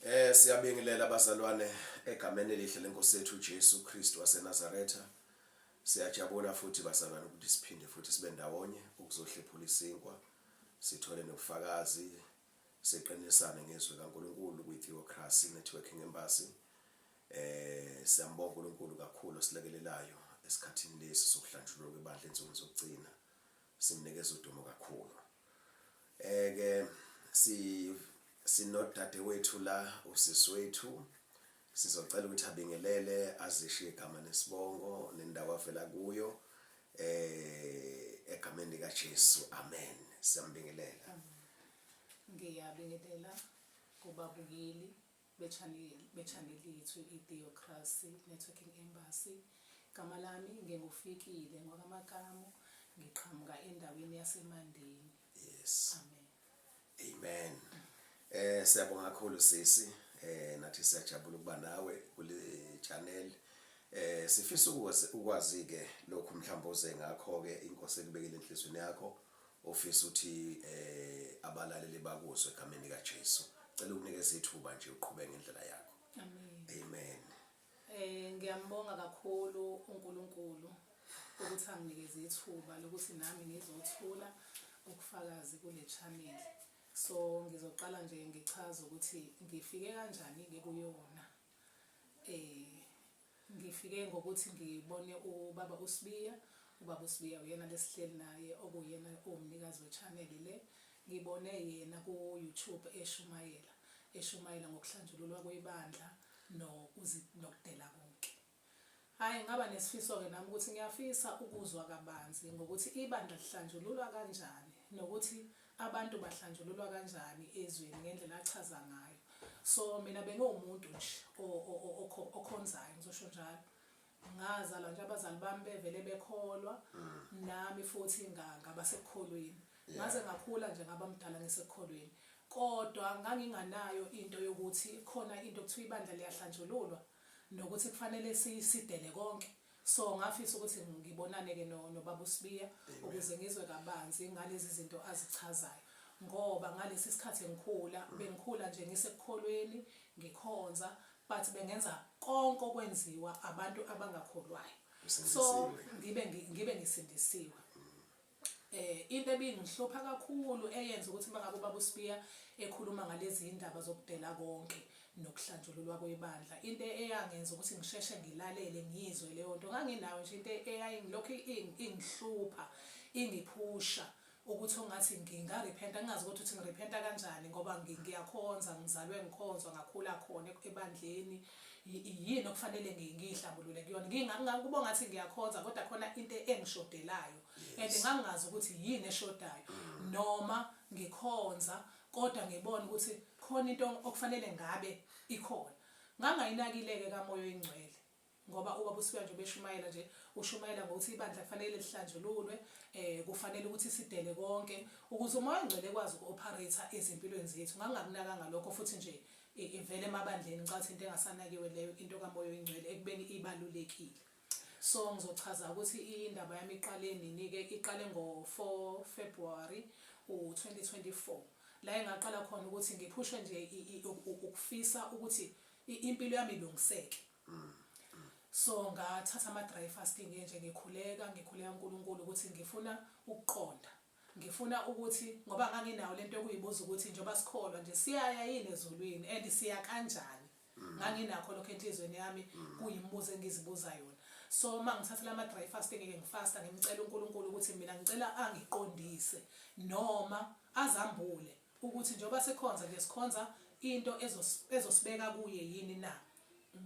Siyabingelela abazalwane egameni elihle lenkosi yethu Jesu Kristu waseNazaretha. Siyajabula futhi bazalwane ukuthi siphinde futhi sibe ndawonye ukuzohlephula isinkwa, sithole nobufakazi, siqinisane ngezwi kaNkulunkulu kwi-Theocracy Networking Embassy. Siyambonga uNkulunkulu kakhulu osilekelelayo esikhathini lesi sokuhlanjululwa kwebandla ensukwini zokugcina. Simnikeza udumo kakhulu. Sinodade wethu la usisi wethu sizocela ukuthi abingelele azishiye igama nesibongo nendawo avela kuyo egameni lika Jesu. Amen. Siyambingelela. Ngiyabingelela kubabukeli bechannel yethu i-Theocracy Networking Embassy. Igama lami ngingufikile ngokwamakamo ngiqhamuka endaweni yaseMandeni. Yes. Amen. Amen. Siyabonga kakhulu sisi. Nathi siyajabula ukuba nawe kule channel. Sifisa ukwazi ke lokhu mhlawumbe oze ngakho ke inkosi ekubekele enhlizweni yakho ofisa uthi abalaleli bakuzwe egameni lika Jesu. Cela ukunikeza ithuba nje uqhubeke ngendlela yakho. Amen. Amen. Ngiyambonga kakhulu uNkulunkulu ukuthi anginikeze ithuba lokuthi nami ngizothula ukufakazi kule channel. So ngizoqala nje ngichaza ukuthi ngifike kanjani ke kuyona. Ngifike ngokuthi ngibone ubaba uSibiya. Ubaba uSibiya uyena lesihleli naye okuyena umnikazi wechannel le. Ngibone yena ku YouTube eshumayela ngokuhlanjululwa kwebandla nokudela konke. Hayi ngaba nesifiso ke nami ukuthi ngiyafisa ukuzwa kabanzi ngokuthi ibandla lihlanjululwa kanjani nokuthi abantu bahlanjululwa kanjani ezweni ngendlela achaza ngayo. So mina bengumuntu nje okhonzayo ngizosho njalo. Ngazalwa nje abazali bami bevele bekholwa nami futhi ngaba sekukholweni. Ngaze ngakhula nje ngaba mdala ngisekukholweni. Kodwa nganginganayo into yokuthi khona into ekuthiwa ibandla liyahlanjululwa nokuthi kufanele sidele konke. So ngafisa ukuthi ngibonane ke nobaba uSibiya ukuze ngizwe kabanzi ngalezi zinto azichazayo. Ngoba ngalesi sikhathi bengikhula nje ngisekukholweni ngikhonza but bengenza konke okwenziwa abantu abangakholwayo. So ngibe ngisindisiwe. Into ebingihlupha kakhulu eyenza ukuthi mangabe ubaba uSibiya ekhuluma ngalezi indaba zokudela konke nokuhlanjululwa kwebandla, into eyangenza ukuthi ngisheshe ngilalele ngizwe leyo nto. Nganginayo nje into eyayingilokho ingihlupha ingiphusha ukuthi ongathi ngingarepenta ngingazi ukuthi ngirepenta kanjani ngoba ngiyakhonza ngizalwe ngikhonzwa ngakhula khona ebandleni. Yini okufanele ngiyihlambulule kuyona ngingakubona ngathi ngiyakhonza kodwa khona into engishodelayo and ngangazi ukuthi yini eshodayo noma ngikhonza kodwa ngibona ukuthi khona into okufanele ngabe ikhona. Ngangayinakileke kaMoya oyiNgcwele ngoba ubaba uSibiya nje beshumayela nje ushumayela ngokuthi ibandla kufanele lihlanjululwe, kufanele ukuthi sidele konke ukuze uMoya oyiNgcwele ekwazi uku-operate ezimpilweni zethu. Ngangakunakanga lokho futhi nje ivele emabandleni ngicathi into engasanakiwe leyo into kaMoya oyiNgcwele ekubeni ibalulekile. So ngizochaza ukuthi indaba yami iqale ngo-4 February 2024 la engaqala khona ukuthi ngiphushwe nje ukufisa ukuthi impilo yami ilungiseke. So ngathatha ama-dry fasting nje ngikhuleka uNkulunkulu ukuthi ngifuna ukuqonda. Ngifuna ukuthi ngoba nganginawo lento yokuyibuza ukuthi njengoba sikholwa nje siyaya yini ezulwini and siya kanjani. Nganginakho lokho enhlizweni yami kuyimbuzo engizibuza yona. So mangithatha lama-dry fasting ngifasta ngimcela uNkulunkulu ukuthi mina ngicela angiqondise noma azambule ukuthi njengoba sikhonza nje sikhonza into ezosibeka kuye yini na.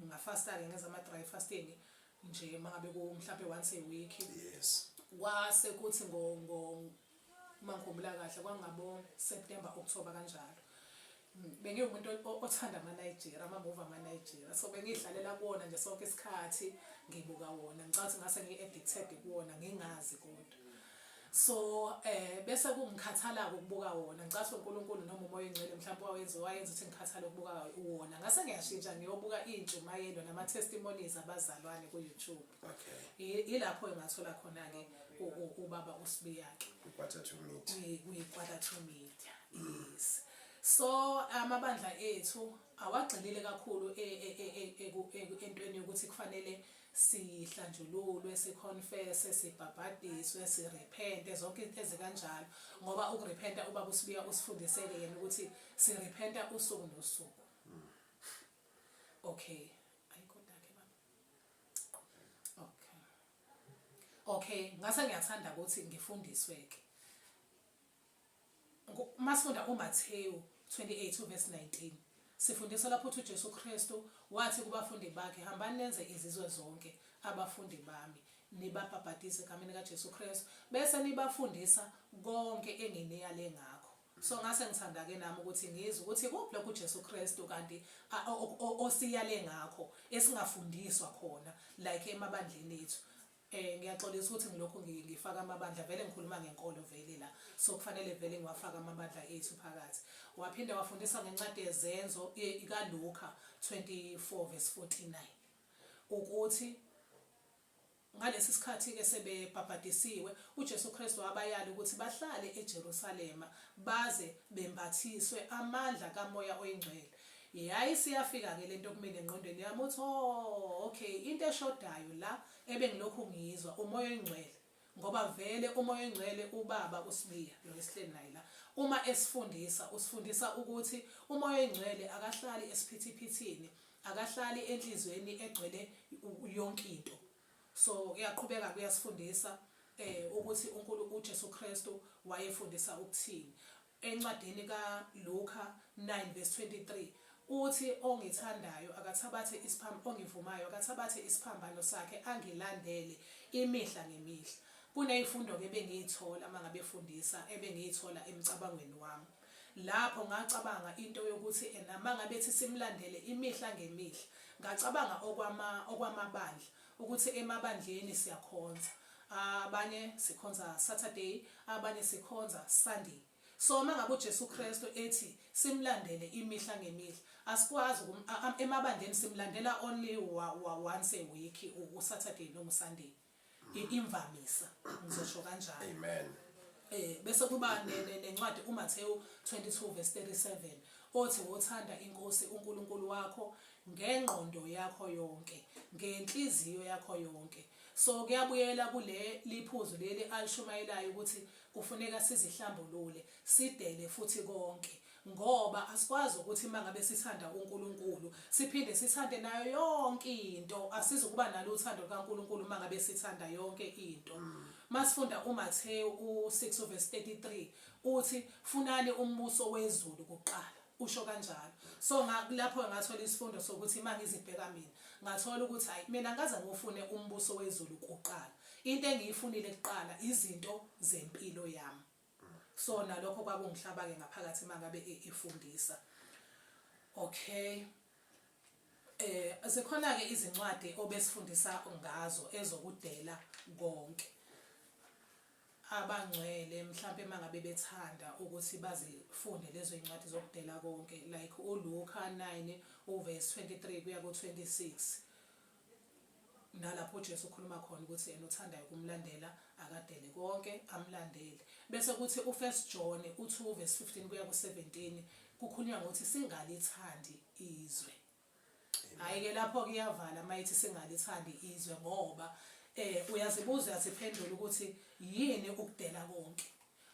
Ngafasta ke ngenza ama-dry fasting nje mangabe mhlawumbe once a week. Yes. Kwase kuthi mangikhumbula kahle kwangabo September October kanjalo. Bengiwumuntu othanda ama-Nigeria, ama-movie ama-Nigeria. So bengihlalela kuwona nje sonke isikhathi ngibuka wona. Ngicathi ngase ngi-addicted kuwona ngingazi kodwa. So bese kungikhathala ukubuka wona. Ngicathi uNkulunkulu noma uMoya oyiNgcwele mhlawumbe wayenza ukuthi ngikhathala ukubuka wona. Ngase ngiyashintsha ngiyobuka intshumayelo nama-testimonies abazalwane ku-YouTube. Okay. Ilapho engathola khona ke ubaba uSibiya ke. Quarter to meet. We quarter to meet. Yes. So amabandla wethu awagxilile kakhulu entweni yokuthi kufanele sihlanjululwe, siconfesse, sibhabhadiswe, sirepente, zonke izinto ezikanjalo, ngoba ukurepenta ubaba uSibiya usifundiseke yena ukuthi sirepenta usuku nosuku. Okay. Okay, ngase ngiyathanda ukuthi ngifundiswe-ke. Masifunda uMathewu 28 verse 19. Sifundisa lapho ukuthi uJesu Kristu wathi kubafundi bakhe, hambani nenze izizwe zonke abafundi bami, nibabhabhadise egameni kaJesu Kristu, bese nibafundisa konke enginiyale ngakho. So ngase ngithanda-ke nami ukuthi ngizwe ukuthi kuphi lokho uJesu Kristu kanti osiyale ngakho esingafundiswa khona like emabandleni ethu. Ngiyaxolisa ukuthi ngilokhu ngifaka amabandla, vele ngikhuluma ngenkolo vele la, so kufanele vele ngiwafaka amabandla ethu phakathi. Waphinda wafundisa ngencwadi yezenzo kaLuka 24 verse 49 ukuthi ngalesi sikhathi-ke sebebhabhadisiwe uJesu Kristu wabayala ukuthi bahlale eJerusalema baze bembathiswe amandla kaMoya Oyingcwele. Yayi siyafika-ke lento kumele engqondweni yami uthi okay, into eshodayo la ebengilokhu ngiyizwa uMoya Oyingcwele, ngoba vele uMoya Oyingcwele ubaba uSibiya lo esihleli naye la uma esifundisa usifundisa ukuthi uMoya Oyingcwele akahlali esiphithiphithini, akahlali enhlizweni egcwele yonke into. So uyaqhubeka kuyasifundisa ukuthi uJesu Kristu wayefundisa ukuthini. Encwadini kaLuka 9 verse 23 uthi ongithandayo akathabathe ongivumayo akathabathe isiphambano sakhe angilandele imihla ngemihla. Kuneyifundo-ke ebengiyithola mangabe efundisa ebengiyithola emcabangweni wami. Lapho ngacabanga into yokuthi mangabe ethi simlandele imihla ngemihla, ngacabanga okwamabandla ukuthi emabandleni siyakhonza, abanye sikhonza Saturday, abanye sikhonza Sunday. So mangabe uJesu Kristu ethi simlandele imihla ngemihla, asikwazi emabandleni simlandela only once a week, uSaturday noma uSunday, imvamisa ngizosho kanjalo. Amen. Bese kuba nencwadi uMathewu 22 verse 37 othi wothanda inkosi uNkulunkulu wakho ngengqondo yakho yonke, ngenhliziyo yakho yonke. So kuyabuyela kule liphuzu leli alishumayelayo ukuthi kufuneka sizihlambulule, sidele futhi konke, ngoba asikwazi ukuthi mangabe sithanda uNkulunkulu siphinde sithande nayo yonke into. Asizukuba nalo uthando kaNkulunkulu mangabe sithanda yonke into. Masifunda uMathewu 6 verse 33 uthi funani umbuso wezulu kuqala, usho kanjalo. So lapho ngathola isifundo sokuthi mangizibheka mina ngathola ukuthi hayi mina ngaze ngofune umbuso wezulu kuqala, into engiyifunile kuqala izinto zempilo yami. So nalokho kwakungihlaba-ke ngaphakathi mangabe efundisa. Okay, zikhona-ke izincwadi obesifundisa ngazo ezokudela konke. Abangcwele mhlambe mangabe bethanda ukuthi bazifunde lezo incwadi zokudela konke, like uLuka 9 verse 23 kuya ku26, nalapho uJesu ukhuluma khona ukuthi yena uthandayo kumlandela akadele konke amlandele. Bese kuthi uFirst John 2 verse 15 kuya ku17 kukhulunywa ngokuthi singalithandi izwe. Hayi-ke lapho kuyavala mayithi singalithandi izwe, ngoba uyazibuza uyaziphendula ukuthi yini ukudela konke.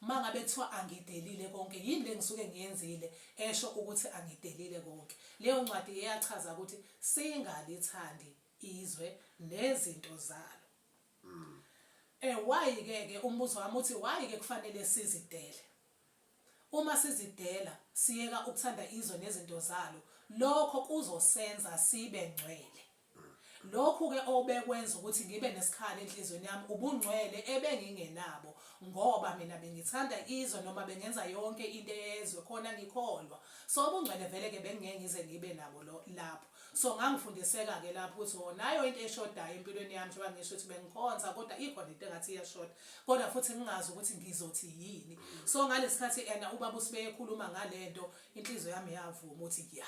Mangabe kuthiwa angidelile konke, yini le ngisuke ngiyenzile esho ukuthi angidelile konke. Leyo ncwadi iyachaza ukuthi singalithandi izwe nezinto zalo. Why-ke umbuzo wami uthi why-ke kufanele sizidele? Uma sizidela siyeka ukuthanda izwe nezinto zalo, lokho kuzosenza sibe ngcwele. Lokhu-ke obekwenza ukuthi ngibe nesikhali enhlizweni yami ubungcwele ebengingenabo, ngoba mina bengithanda izwe noma bengenza yonke into yezwe khona ngikholwa. So ubungcwele vele-ke bengingeke ngize ngibe nabo lapho. So ngangifundiseka-ke lapho ukuthi nayo into eshodayo empilweni yami, njengoba ngisho ukuthi bengikhonza kodwa ikhona into engathi iyashoda, kodwa futhi ngingazi ukuthi ngizothi yini. So ngalesikhathi ubaba uSibiya ekhuluma ngalento, inhliziyo yami yavuma ukuthi ya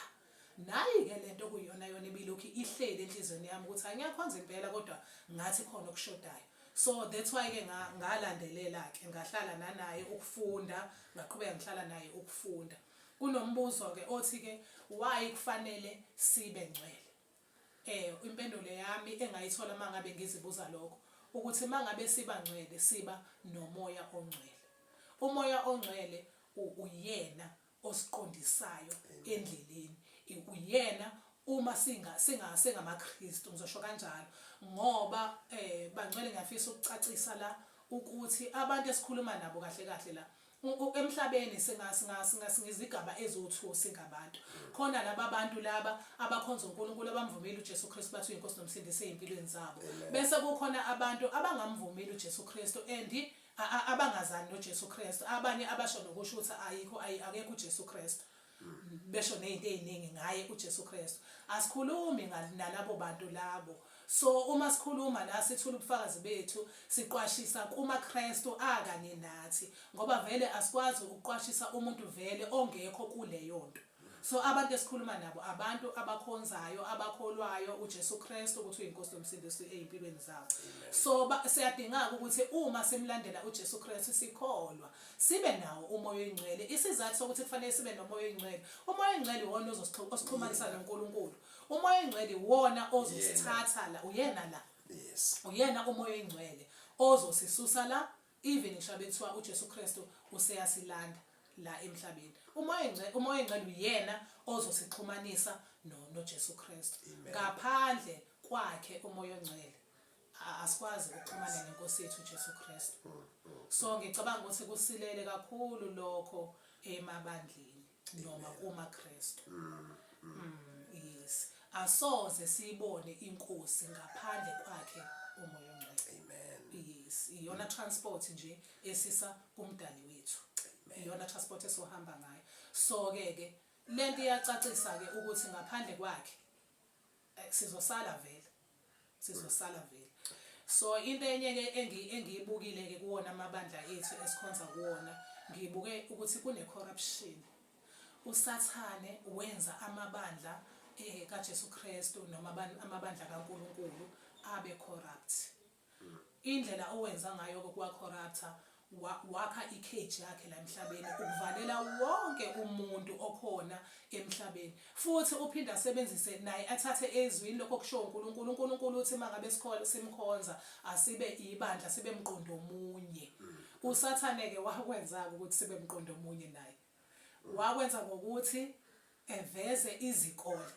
nayi-ke lento kuyona yona ibilokhu ihleli enhlizweni yami ukuthi angiyakhonza impela kodwa ngathi khona okushodayo. So that's why-ke ngalandelela-ke ngahlala nanaye ukufunda, ngaqhubeka ngihlala naye ukufunda. kunombuzo ke othi ke why kufanele sibe ngcwele. Impendulo yami engayithola mangabe ngizibuza lokho ukuthi mangabe siba ngcwele siba nomoya ongcwele. Umoya ongcwele uyena osiqondisayo endleleni. Uyena uma singamaKristu ngizosho kanjalo ngoba bangcwele ngiyafisa ukucacisa la ukuthi abantu esikhuluma nabo kahle kahle la emhlabeni singizigaba eziwu2 singabantu. Khona laba abantu laba abakhonza uNkulunkulu abamvumile uJesu Kristu bathi uyinkosi nomsindisi ezimpilweni zabo. Bese kukhona abantu abangamvumile uJesu Kristu and abangazani noJesu Kristu. Abanye abasho nokusho ukuthi akekho uJesu Kristu. Besho nezinto eziningi ngaye uJesu Kristu. Asikhulumi nalabo bantu labo. So uma sikhuluma la sithula ubufakazi bethu siqwashisa kumaKristu akanye nathi ngoba vele asikwazi ukuqwashisa umuntu vele ongekho kuleyo nto. So abantu esikhuluma nabo abantu abakhonzayo abakholwayo uJesu Kristu ukuthi uyinkosi nomsindisi ezimpilweni zabo. So siyadingaka ukuthi uma simlandela uJesu Kristu sikholwa sibe nawo umoya oyingcwele. Isizathu sokuthi kufanele sibe nomoya oyingcwele, umoya oyingcwele iwona osixhumanisa noNkulunkulu. Umoya oyingcwele iwona ozosithatha la uyena la. Yes. Uyena umoya oyingcwele ozosisusa la even ngisho bethiwa uJesu Kristu useyasilanda la emhlabeni. Umoya oyingcwele uyena ozosixhumanisa noJesu Kristu. Ngaphandle kwakhe umoya oyingcwele asikwazi ukuxhumana nenkosi yethu uJesu Kristu. So ngicabanga ukuthi kusilele kakhulu lokho emabandleni noma kumaKristu. Yes. Asoze siyibone inkosi ngaphandle kwakhe umoya ongcwele. Amen. Yes. Iyona transport nje esisa kumdali wethu. Iyona transport esohamba ngayo. So ke lento iyacacisa ke ukuthi ngaphandle kwakhe sizosala vele. So into enye ke engiyibukile ke kuwona amabandla ethu esikhonza kuwona ngibuke ukuthi kune corruption. USathane wenza amabandla kaJesu Kristu noma amabandla kaNkulunkulu abe corrupt. Indlela owenza ngayo kwa corrupta wakha icage yakhe la emhlabeni ukuvalela wonke umuntu okhona emhlabeni. Futhi uphinda asebenzise naye athathe ezwini lokho kusho uNkulunkulu uthi mangabe simkhonza asibe ibandla sibe mqondo omunye. USathane ke wakwenza ukuthi sibe mqondo omunye naye. Wakwenza ngokuthi eveze izikole.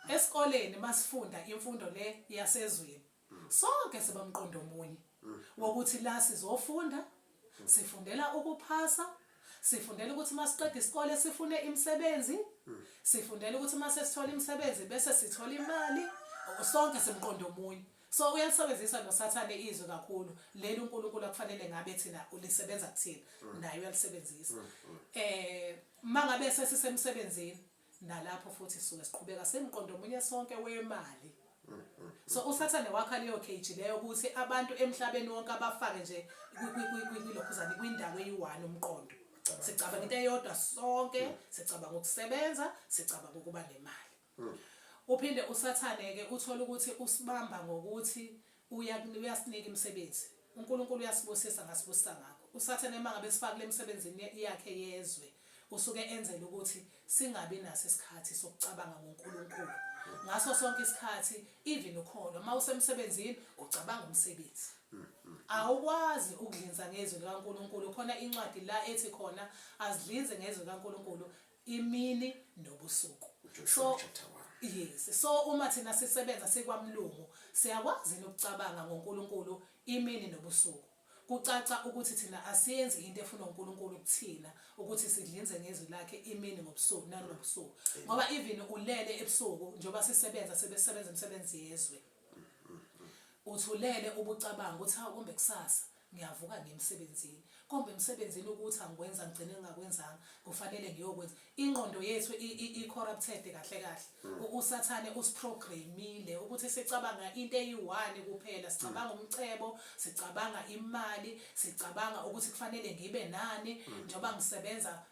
Esikoleni masifunda imfundo le yasezweni sonke siba mqondo omunye wokuthi la sizofunda sifundela ukuphasa, sifundela ukuthi masiqeda isikole sifune imisebenzi, sifundela ukuthi masesithola imisebenzi bese sithola imali, sonke simqondo omunye. So uyalisebenzisa noSathane izwe kakhulu leli uNkulunkulu akufanele ngabe thina ulisebenza kuthina naye uyalisebenzisa. Mangabe sesisemsebenzini nalapho futhi sisuke siqhubeka semqondo omunye sonke wemali. So uSathane wakha leyo cage leyo ukuthi abantu emhlabeni wonke abafake nje kwilokhuzani kwindawo eyi1 umqondo. Sicabanga into eyodwa sonke, sicabanga ukusebenza, sicabanga ukuba nemali. Uphinde uSathane ke uthola ukuthi usibamba ngokuthi uyasinika imisebenzi. uNkulunkulu uyasibusisa ngasibusisa ngakho. uSathane mangabe sifakile emsebenzini yakhe yezwe usuke enzela ukuthi singabi naso isikhathi sokucabanga ngoNkulunkulu. Ngaso sonke isikhathi even ukhona mawusemsebenzini ucabanga umsebenzi. Awukwazi ukudlinza ngezwi likaNkulunkulu. Khona incwadi la ethi khona azidlinze ngezwi likaNkulunkulu imini nobusuku. So yes, so uma thina sisebenza sikwamlungu siyakwazi ukucabanga ngoNkulunkulu imini nobusuku. Kucaca ukuthi thina asiyenzi into efuna uNkulunkulu kuthina ukuthi sidlinze ngezwi lakhe imini ngobusuku nanobusuku. Ngoba even ulele ebusuku njoba sisebenza sebesebenza imisebenzi yezwe. Uthulele ubucabanga ukuthi kumbe kusasa ngiyavuka ngemsebenzini. Kombe emsebenzini ukuthi angikwenza ngigcine ngingakwenzanga kufanele ngiyokwenza. Ingqondo yethu i-corrupted kahle kahle. uSathane usiprogramile ukuthi sicabanga into eyi1 kuphela. Sicabanga umcebo, sicabanga imali, sicabanga ukuthi kufanele ngibe nani njoba ngisebenza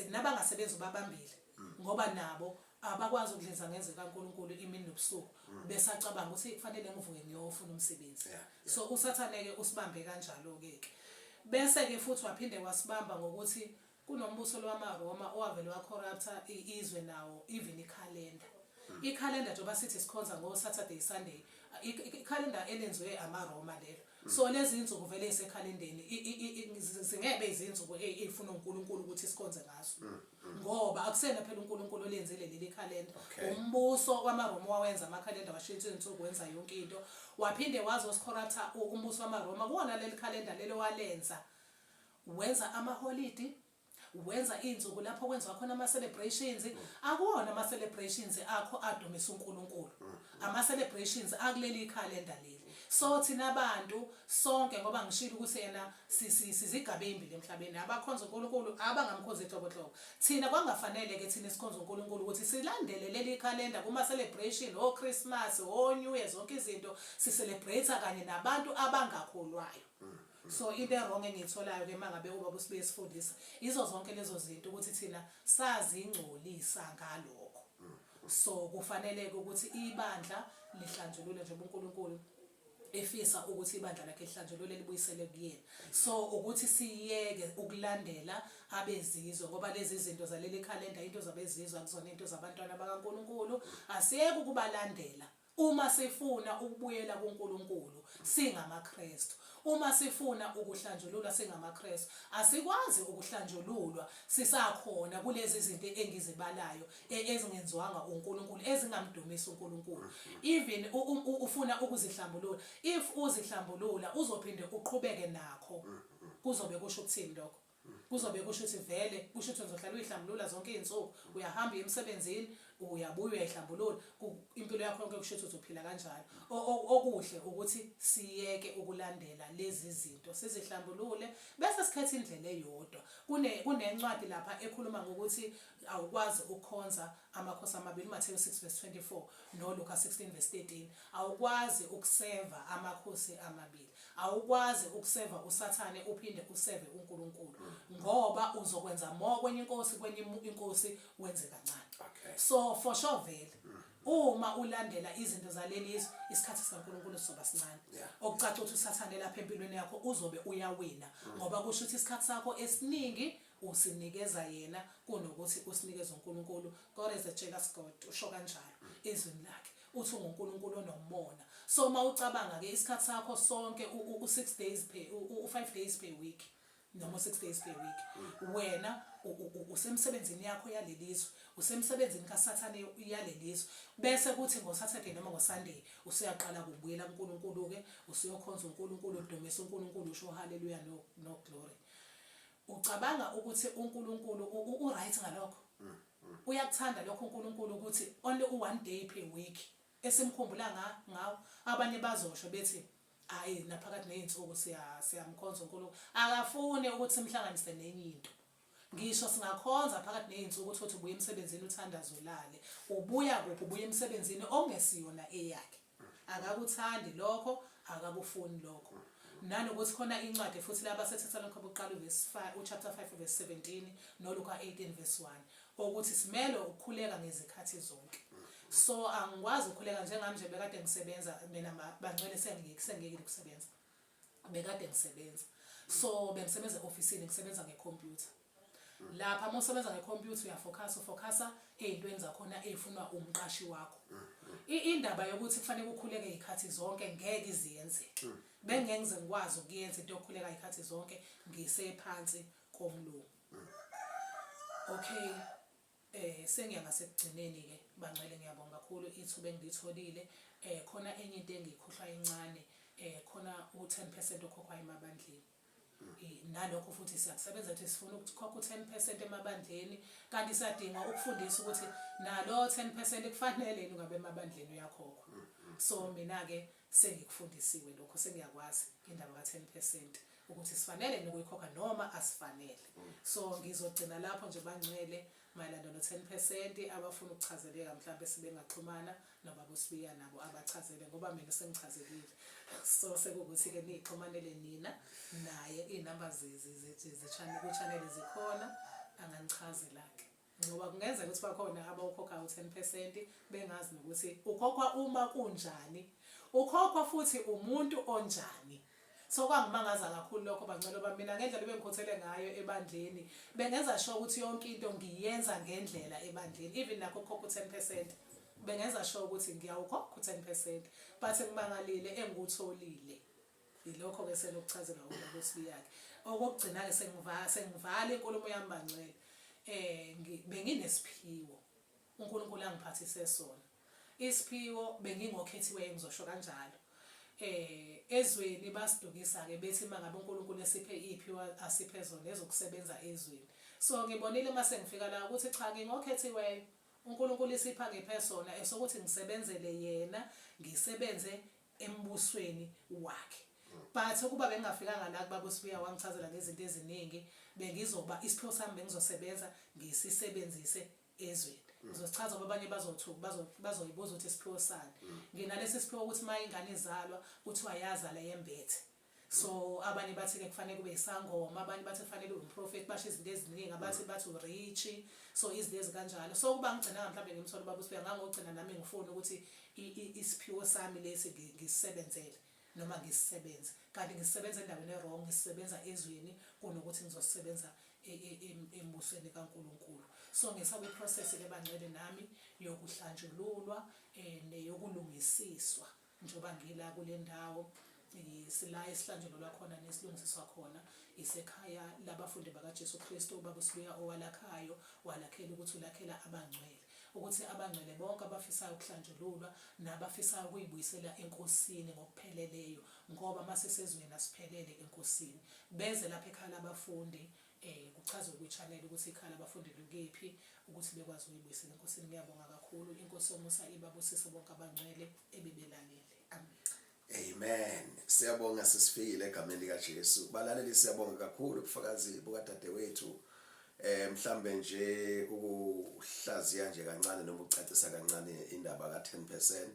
nabangasebenzi babambile ngoba nabo abakwazi ukudlinza ngezwi kaNkulunkulu imini nobusuku besacabanga ukuthi kufanele ngivuke ngiyofuna umsebenzi. So uSathane ke usibambe kanjalo ke. Bese ke futhi waphinde wasibamba ngokuthi kunombuso lwamaRoma owavele wacorrupta izwe nawo even ikhalenda. Ikhalenda njengoba sithi sikhonza ngo-Saturday Sunday, ikhalenda elenziwe amaRoma lelo. So lezi insuku vele esekhalendeni zingebe izinsuku ezifuna uNkulunkulu ukuthi sikhonze ngazo. Ngoba akusena phela uNkulunkulu olenzile leli khalenda. Umbuso wamaRoma wawenza amakhalenda washintsha izinsuku wenza yonke into. Waphinde wazosicorrupta umbuso wamaRoma kuona leli khalenda lelo walenza. Wenza amaholidi, wenza izinsuku lapho kwenziwa khona ama-celebrations. Akuwona ama-celebrations akho adumisa uNkulunkulu. Ama-celebrations akuleli khalenda leli. So thina abantu sonke ngoba ngishilo ukuthi yena sizigaba ezimbili emhlabeni, abakhonza uNkulunkulu abangamkhonzi ehlobohlobo. Thina kwangafanele ke thina sikhonza uNkulunkulu ukuthi silandele leli khalenda kuma celebration, Christmas, New Year, zonke izinto si-celebrate kanye nabantu abangakholwayo. So into wrong engiyitholayo ke mangabe ubaba uSibiya sifundisa izo zonke lezo zinto ukuthi thina sazingcolisa ngalokho. So kufanele ukuthi ibandla lihlanjulule nje uNkulunkulu efisa ukuthi ibandla lakhe lihlanjulule libuyisele kuyena. So ukuthi siyeke ukulandela abezizwe ngoba lezi zinto zaleli khalenda into zabezizwe akuzona into zabantwana bakaNkulunkulu. Asiyeke ukubalandela uma sifuna ukubuyela kuNkulunkulu singamaKristu. Uma sifuna ukuhlanjululwa singamaKristu, asikwazi ukuhlanjululwa sisakhona kulezi zinto engizibalayo ezingenziwanga uNkulunkulu ezingamdumisa uNkulunkulu. Even ufuna ukuzihlambulula, if uzihlambulula uzophinde uqhubeke nakho, kuzobe kusho ukuthini lokho? Kuzobe kusho ukuthi vele kusho ukuthi uzohlala uyihlambulula zonke izinsuku, uyahamba emsebenzini, uyabuya uyihlambulula, impilo yakho yonke kusho ukuthi uzophila kanjalo. Okuhle ukuthi siyeke ukulandela lezi zinto, sizihlambulule bese sikhetha indlela eyodwa. Kunencwadi lapha ekhuluma ngokuthi awukwazi ukukhonza amakhosi amabili, Matthew 6:24 noLuka 16:13. Awukwazi ukuseva amakhosi amabili. Awukwazi ukuseva uSathane uphinde useve uNkulunkulu ngoba uzokwenza more kwenye inkosi, kwenye inkosi wenze kancane. So for sure vele uma ulandela izinto zalelizwe isikhathi sikaNkulunkulu sizoba sincane. Okucaca ukuthi uSathane lapha empilweni yakho uzobe uyawina ngoba kusho ukuthi isikhathi sakho esiningi usinikeza yena kunokuthi usinikeze uNkulunkulu. God is a jealous God, usho kanjalo ezweni lakhe. Uthi uNkulunkulu onomona. So mawucabanga ke isikhathi sakho sonke u5 days per week noma 6 days per week wena usemsebenzini yakho yalelizwe, usemsebenzini kaSathane yalelizwe, bese kuthi ngoSaturday noma ngoSunday usiyaqala kubuyela kuNkulunkulu ke usiyokhonza uNkulunkulu, udumisa uNkulunkulu, usho haleluya no glory. Ucabanga ukuthi uNkulunkulu uright ngalokho? Uyakuthanda lokho uNkulunkulu ukuthi only 1 day per week esimkhumbula ngawo? Abanye bazosho bethi hayi naphakathi nezinsuku siyamkhonza uNkulunkulu, akafune ukuthi simhlanganise nenye into. Ngisho singakhonza phakathi nezinsuku ukuthi ubuye emsebenzini uthandaze ulale, ubuya kuphi? Ubuye emsebenzini ongesiyona eyakhe. Akakuthandi lokho, akakufuni lokho. Nanokuthi khona incwadi futhi laba seThessalonike bokuqala chapter 5 verse 17 noLuka 18:1 ukuthi simele ukukhuleka ngezikhathi zonke. So angikwazi ukukhuleka njengami bekade ngisebenza, mina bangcwele sengiyekile ukusebenza. Bekade ngisebenza. So bengisebenza e-officeini, ngisebenza ngecomputer. Lapha uma usebenza ngecomputer ufocusa ezintweni zakhona ezifunwa umqashi wakho. Indaba yokuthi kufanele ukukhuleke izikhathi zonke ngeke iziyenzeke. Bengeke ngize ngikwazi ukuyenza into yokukhuleka izikhathi zonke ngisephansi komlungu. Okay. Sengiya ngasekugcineni ke bangcwele, ngiyabonga kakhulu ithuba engilitholile. Khona enye into engikhohlwa encane, khona u10% okhokhwa emabandleni. Nalokho futhi siyakusebenza ukuthi sifuna ukukhokha u10% emabandleni, kanti siyadinga ukufundisa ukuthi nalo 10% kufanele ungabe emabandleni uyakhokhwa. So mina ke sengikufundisiwe lokho, sengiyakwazi indaba ka10% ukuthi sifanele nokuyikhokha noma asifanele. So ngizogcina lapho nje bangcwele mayelana no10% abafuna ukuchazeleka mhlawumbe sibengaxhumana nobaba uSibiya nabo abachazele ngoba mina sengichazelile. So sekukuthi ke nixhumanele nina naye inamba zechannel ku-channel zikhona anganichazela ke ngoba kungenzeka ukuthi bakhona abawukhokha u10% bengazi nokuthi ukhokhwa uma kunjani, ukhokhwa futhi umuntu onjani. so kwangimangaza kakhulu lokho bangcwele bami mina ngendlela bengikhothele ngayo ebandleni bengenza sure ukuthi yonke into ngiyenza ngendlela ebandleni even nakho khokho 10% bengenza sure ukuthi ngiyawukhokha 10% but ngimangalile engikutholile ilokho ke senokuchazela ubaba uSibiyake okugcina ke sengivala inkulumo yami bangcwele benginesiphiwo uNkulunkulu angiphathise sona isiphiwo bengingokhethiwe ngizosho kanjalo ezweni basidukisa ke bethi mangabe uNkulunkulu esiphe iphiwo asiphe zona ezokusebenza ezweni so ngibonile mase ngifika la ukuthi cha ngingokhethiwe uNkulunkulu isipha ngiphe sona esokuthi ngisebenzele yena ngisebenze embusweni wakhe but ukuba bengafikanga la kubaba uSibiya wangichazela ngezinto eziningi bengizoba isiphiwo sami bengizosebenza ngisisebenzise ezweni ngizosichaza abanye bazoyibuza ukuthi isiphiwo sani nginalesi siphiwo ukuthi uma ingane izalwa kuthiwa yazala yembethe so abanye bathi ke kufanele kube isangoma abanye bathi kufanele ube umprofeti basho izinto eziningi abathi urich so izinto ezikanjalo so kuba ngigcina mhlawumbe ngimthola ubaba uSibiya ngangogcina nami ngifuna ukuthi isiphiwo sami lesi ngisebenzele noma ngisisebenze kanti ngisebenza endaweni errong ngisebenza ezweni kunokuthi ngizosebenza embusweni kaNkuluNkulu so ngisaba iprocess ke bangcwele nami yokuhlanjululwa neyokulungisiswa njoba ngila kule ndawo sila isihlanjululwa khona nesilungisiswa khona isekhaya labafundi bakaJesu Kristu ubaba uSibiya owalakhayo walakhela ukuthi ulakhela abangcwele ukuthi abangcwele bonke abafisayo ukuhlanjululwa nabafisa ukuyibuyisela enkosini ngokupheleleyo ngoba mase sezweni asiphelele enkosini beze lapha ekhaya labafundi kuchazwe kwi-channel ukuthi ikhaya labafundi likephi ukuthi bekwazi ukuyibuyisela enkosini ngiyabonga kakhulu inkosi yomusa ibabusise bonke abangcwele ebebelalele amen siyabonga sisifikile egameni likaJesu balaleli siyabonga kakhulu ubufakazi bukadadewethu mhlambe nje ukuhlaziya nje kancane noma ukucacisa kancane indaba ka10%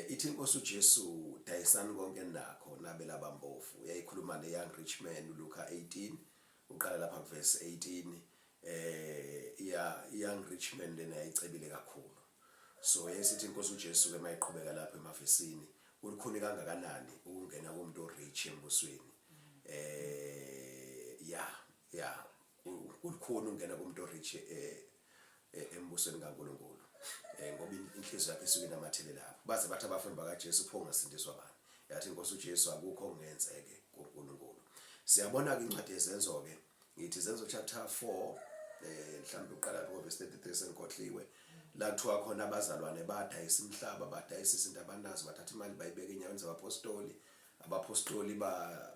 ithi inkosi uJesu dayisani konke nakho nabe labampofu yayikhuluma neyoung rich man uLuka 18 uqala lapha kuverse 18 young rich man lena yayicebile kakhulu so yesithi inkosi uJesu ke mayiqhubeka lapha emavesini ulukhuni kangakanani ukungena kumuntu orich embusweni ulukhuni ungena kumuntu orich embusweni kaNkuluNkulu ngoba inhliziyo yakhe isuke inamathele lapho baze bathi abafundi bakaJesu pho ngasindiswa bani yathi inkosi uJesu akukho okungenzeke kuNkulunkulu siyabona ke incwadi yezenzo ke ngithi Zenzo chapter 4 mhlawumbe uqala ku verse 33 senkotliwe la kuthiwa khona abazalwane badayisa imhlaba badayisa izinto abanazo bathatha imali bayibeka enyaweni zabapostoli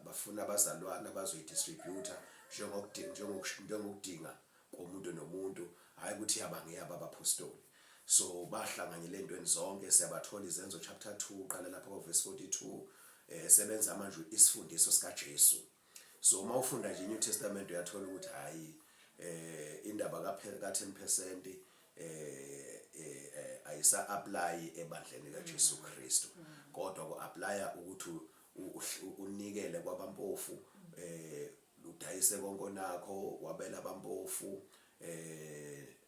bafuna abazalwane abazoyidistributor njengokudinga komuntu nomuntu hayi ukuthi yabangiyaba abapostoli so bahlanganyele entweni zonke siyabathola iZenzo chapter 2 uqala lapha ku verse 42 sebenza manje isifundiso sikaJesu so uma ufunda nje iNew Testament uyathola ukuthi hayi indaba ka10% ayisa apply ebandleni kaJesu Kristu kodwa ku apply ukuthi unikele kwabampofu udayise konke nakho wabela abampofu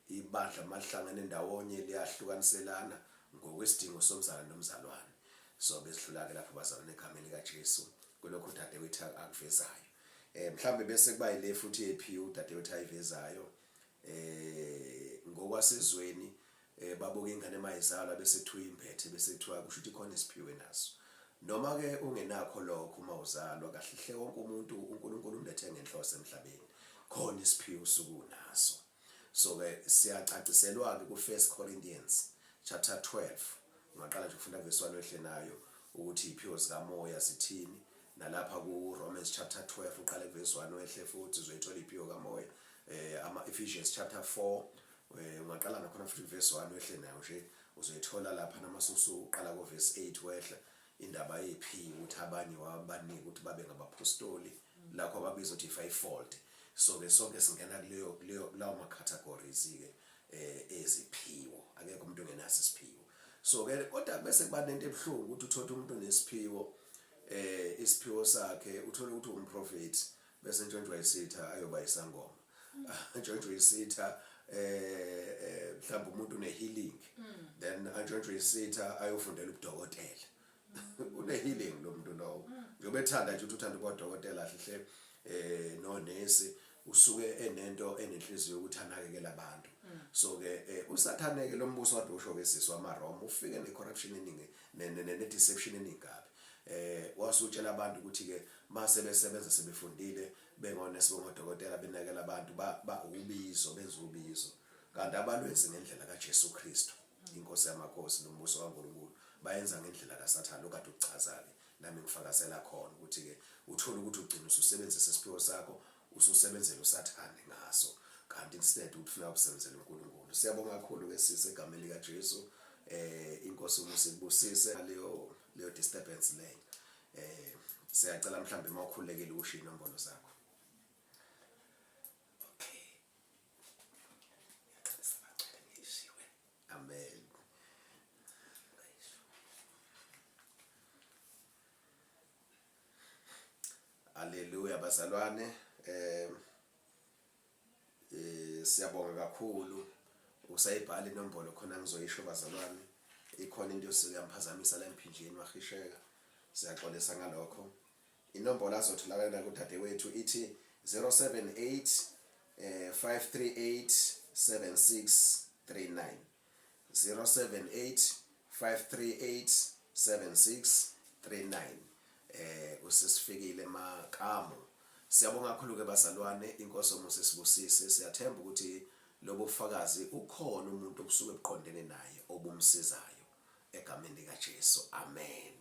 ibandla mahlangene ndawonye liyahlukaniselana ngokwesidingo somzalwane nomzalwane so besihlula ke lapho bazalwane egameni likaJesu kulokho dadewethu akuvezayo mhlambe bese kuba ile futhi ephi udadewethu ayivezayo ngokwasezweni babuka ingane mayizalwa bese kuthiwa imphethe bese kuthiwa kusho ukuthi khona isiphiwe naso noma ke ungenakho lokho uma uzalwa kahle hle wonke umuntu uNkulunkulu umlethe ngenhloso emhlabeni khona isiphiwo sukunaso so ke siyacaciselwa ke ku1 Corinthians chapter 12 ungaqala nje ukufunda verse 1 wehle nayo ukuthi iphiwo zikamoya zithini nalapha ku Romans chapter 12 uqala verse 1 wehle futhi uzoyithola iphiwo kamoya ama Ephesians chapter 4 ungaqala nakhona futhi verse 1 wehle nayo nje uzoyithola lapha namasusu uqala ku verse 8 wehle indaba yephi ukuthi abanye wabanika ukuthi babe ngabapostoli lakho ababizwa ukuthi fivefold so ke sonke singena kuleyo lawo ma categories ke eziphiwo akekho umuntu ongenaso isiphiwo so ke kodwa bese kuba nento ebhlungu ukuthi uthola umuntu onesiphiwo isiphiwo sakhe uthola ukuthi umprofeti bese ntshontsho ayisitha ayoba isangoma ntshontsho isitha mhlawumbe umuntu une healing then ntshontsho isitha ayofundela ubudokotela une healing lo muntu lowo njobe ethanda nje ukuthi uthanda kodokotela hle nonesi usuke enento enenhliziyo ukuthi anakekele abantu so ke usathaneke lo mbuso wade usho ke sisi wamaRoma ufike necorruption eningi ne-deception eningabi wasutshela abantu ukuthi ke mase besebenza sebefundile bengonesi bongodokotela benakekela abantu ba ubizo benza ubizo kanti abalwenzi ngendlela kaJesu Kristu inkosi yamakhosi nombuso kaNkulunkulu bayenza ngendlela kaSathane lokade ukuchaza-ke nami ngifakazela khona ukuthi ke uthola ukuthi ugcina ususebenzisa isiphiwo sakho ususebenzela uSathane ngaso kanti instead ufuna ukusebenzela uNkulunkulu. Siyabonga kakhulu ke sisi egameni likaJesu inkosi umusibusise leyo disturbance leyo siyacela mhlambe mawukhulekile usho inombolo zakho. Okay. Amen. Haleluya bazalwane siyabonga kakhulu usayibhala inombolo khona ngizoyisho bazalwane ikhona into esiyaphazamisa la emphinjeni wahisheka siyaxolisa ngalokho inombolo azotholakala kudadewethu ithi 078 538 7639 078 538 7639 usisifikile makamu. Siyabonga kakhulu ke bazalwane inkosi yomusa sibusise siyathemba ukuthi lobo bufakazi ukhona umuntu obusuke ebuqondene naye obumsizayo egameni likaJesu. Amen.